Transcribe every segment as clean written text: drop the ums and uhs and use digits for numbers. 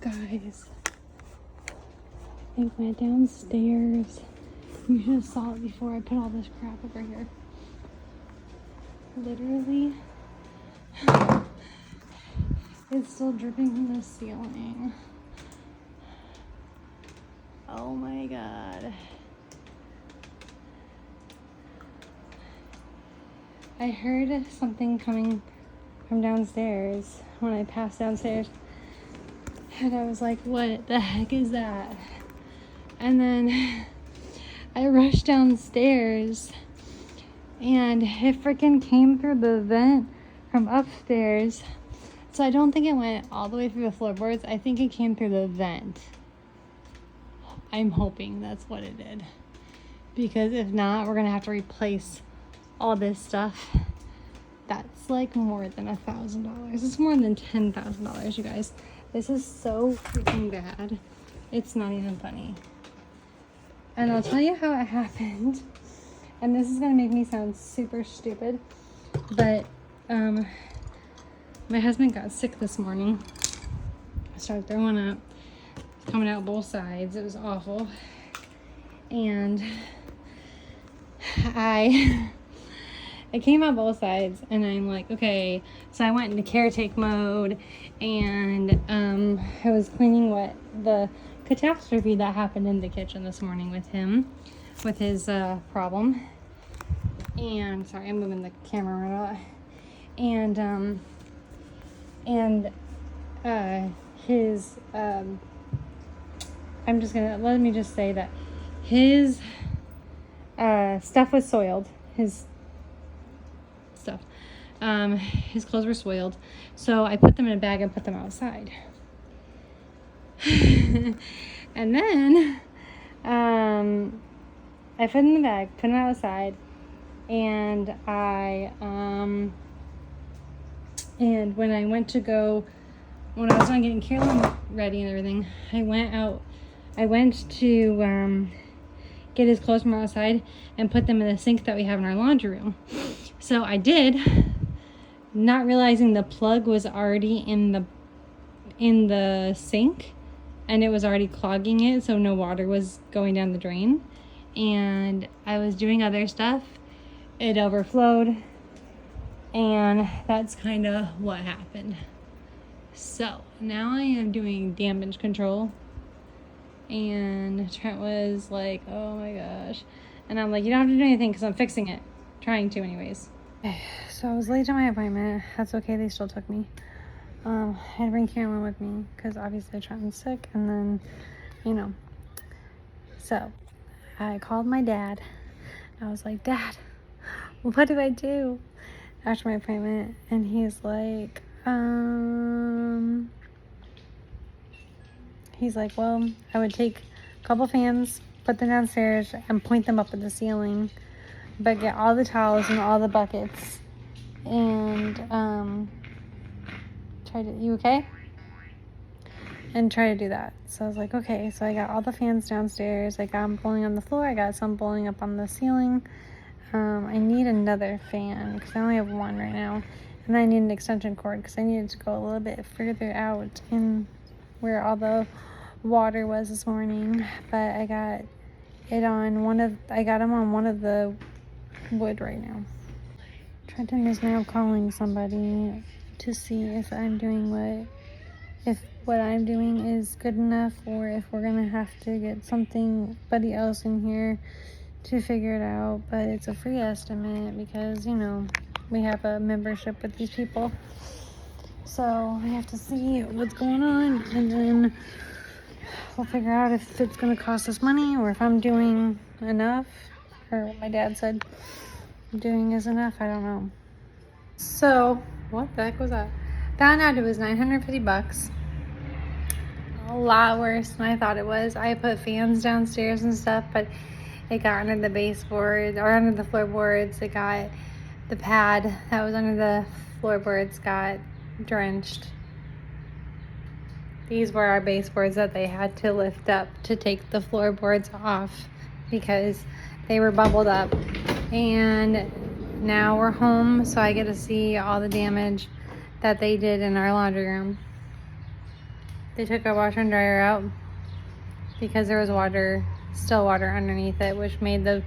Guys, I went downstairs. You should have saw it before I put all this crap over here. Literally, it's still dripping from the ceiling. Oh my god. I heard something coming from downstairs when I passed downstairs. And I was like, what the heck is that? And then I rushed downstairs and it freaking came through the vent from upstairs. So I don't think it went all the way through the floorboards. I think it came through the vent. I'm hoping that's what it did. Because if not, we're gonna have to replace all this stuff. That's like more than $1,000. It's more than $10,000, you guys. This is so freaking bad. It's not even funny. And I'll tell you how it happened. And this is gonna make me sound super stupid, but my husband got sick this morning. I started throwing up, coming out both sides. It was awful. And it came out both sides, and I'm like, okay. So I went into caretake mode, and I was cleaning what the catastrophe that happened in the kitchen this morning with him, with his problem. And sorry, I'm moving the camera around a lot. And his let me just say that his stuff was soiled. His clothes were soiled, so I put them in a bag and put them outside. And then I put them in the bag, put them outside, and and when I went to go, when I was done getting Carolyn ready and everything, I went to get his clothes from outside and put them in the sink that we have in our laundry room. So I did, not realizing the plug was already in the sink, and it was already clogging it, so no water was going down the drain. And I was doing other stuff. It overflowed, and that's kind of what happened. So now I am doing damage control, and Trent was like, oh my gosh. And I'm like, you don't have to do anything because I'm fixing it. Trying to anyways. So I was late to my appointment. That's okay, they still took me. I had to bring Carolyn with me because obviously Trent was sick, and then, you know. So I called my dad. I was like, Dad, what do I do after my appointment? And he's like, well, I would take a couple fans, put them downstairs, and point them up at the ceiling, but get all the towels and all the buckets, and you okay? And try to do that. So I was like, okay. So I got all the fans downstairs. I got them blowing on the floor. I got some blowing up on the ceiling. I need another fan because I only have one right now. And then I need an extension cord because I needed to go a little bit further out in where all the water was this morning. But I got it on I got them on one of the wood right now. Trenton is now calling somebody to see if I'm doing what I'm doing is good enough, or if we're gonna have to get somebody else in here to figure it out. But it's a free estimate because, you know, we have a membership with these people, so we have to see what's going on, and then we'll figure out if it's gonna cost us money or if I'm doing enough, or what my dad said doing is enough. I don't know. So what the heck was that? Found out it was $950. A lot worse than I thought it was. I put fans downstairs and stuff, but it got under the baseboard or under the floorboards. It got the pad that was under the floorboards got drenched. These were our baseboards that they had to lift up to take the floorboards off because they were bubbled up. And now we're home, so I get to see all the damage that they did in our laundry room. They took our washer and dryer out because there was still water underneath it, which made the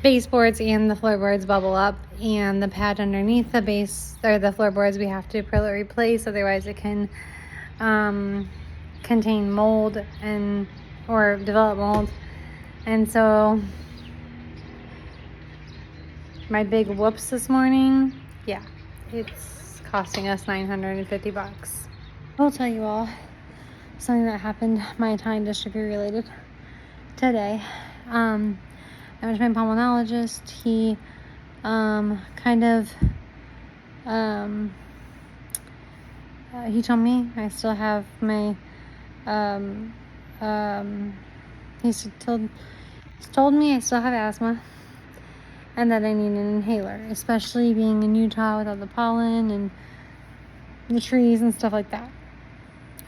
baseboards and the floorboards bubble up, and the pad underneath the base or the floorboards we have to replace, otherwise it can contain mold or develop mold. And so my big whoops this morning, yeah, it's costing us $950. I'll tell you all something that happened, my Italian dystrophy related, today. I went to my pulmonologist. He he told me I still have my he told me I still have asthma and that I need an inhaler, especially being in Utah with all the pollen and the trees and stuff like that.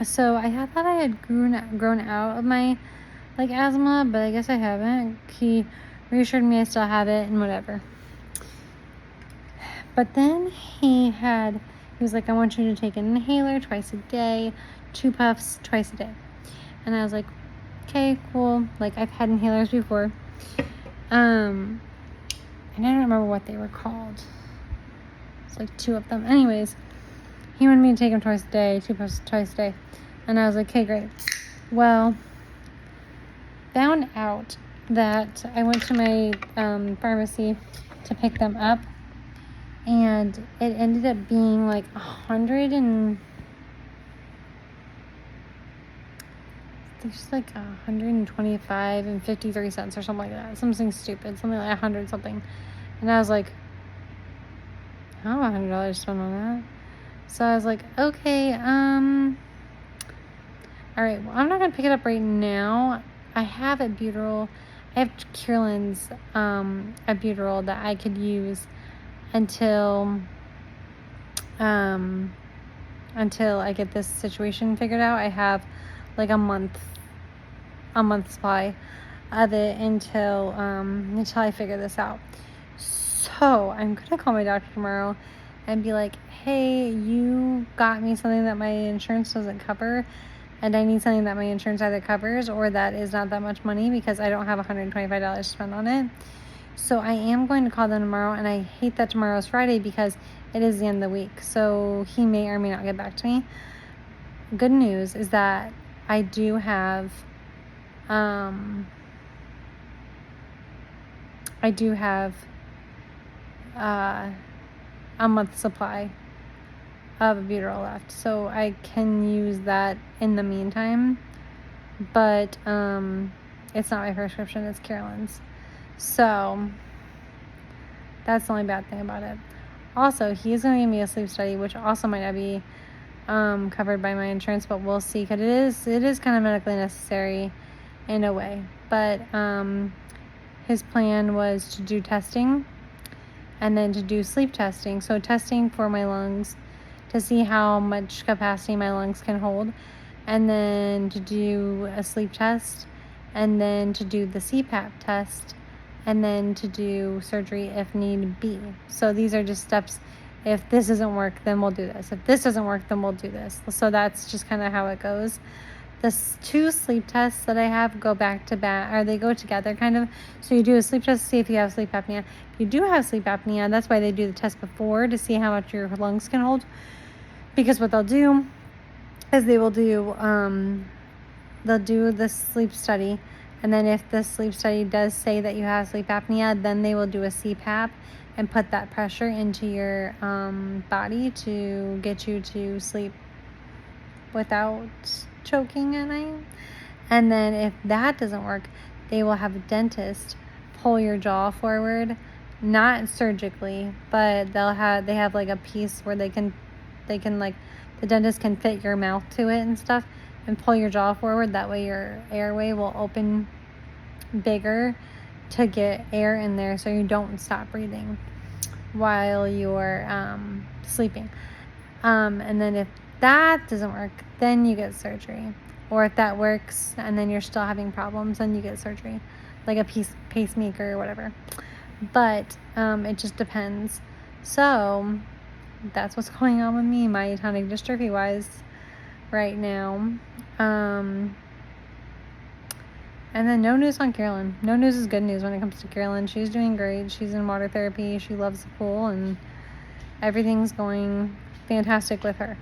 So I thought I had grown out of my asthma, but I guess I haven't. He reassured me I still have it and whatever. But then he was like, I want you to take an inhaler twice a day, 2 puffs twice a day. And I was like, okay, cool. Like, I've had inhalers before. And I don't remember what they were called. It's like 2 of them. Anyways, he wanted me to take them twice a day, 2 puffs twice a day. And I was like, okay, great. Well, found out that I went to my pharmacy to pick them up, and it ended up being like 125 and 53 cents or something like that. Something stupid, something like 100 something. And I was like, I don't have $100 to spend on that. So I was like, okay, all right, well, I'm not gonna pick it up right now. I have albuterol. I have Kierland's albuterol that I could use until I get this situation figured out. I have like a month supply of it until I figure this out. So I'm gonna call my doctor tomorrow and be like, hey, you got me something that my insurance doesn't cover, and I need something that my insurance either covers or that is not that much money, because I don't have $125 to spend on it. So I am going to call them tomorrow, and I hate that tomorrow's Friday because it is the end of the week. So he may or may not get back to me. Good news is that I do have a month supply of albuterol left, so I can use that in the meantime. But it's not my prescription, it's Carolyn's. So that's the only bad thing about it. Also, he's going to give me a sleep study, which also might not be covered by my insurance, but we'll see, because it is kind of medically necessary in a way. But his plan was to do testing and then to do sleep testing. So testing for my lungs to see how much capacity my lungs can hold, and then to do a sleep test, and then to do the CPAP test, and then to do surgery if need be. So these are just steps. If this doesn't work, then we'll do this. If this doesn't work, then we'll do this. So that's just kind of how it goes. The 2 sleep tests that I have go back to back, or they go together kind of. So you do a sleep test to see if you have sleep apnea. If you do have sleep apnea, that's why they do the test before, to see how much your lungs can hold. Because what they'll do is they'll do the sleep study, and then if the sleep study does say that you have sleep apnea, then they will do a CPAP and put that pressure into your body to get you to sleep without choking at night. And then if that doesn't work, they will have a dentist pull your jaw forward, not surgically, but they have like a piece where they can like, the dentist can fit your mouth to it and stuff and pull your jaw forward. That way your airway will open bigger to get air in there, so you don't stop breathing while you're sleeping. And then if that doesn't work, then you get surgery. Or if that works and then you're still having problems, then you get surgery, like a pacemaker or whatever. But it just depends. So that's what's going on with me, myotonic dystrophy wise. right now. And then no news on Carolyn. No news is good news when it comes to Carolyn. She's doing great. She's in water therapy. She loves the pool, and everything's going fantastic with her.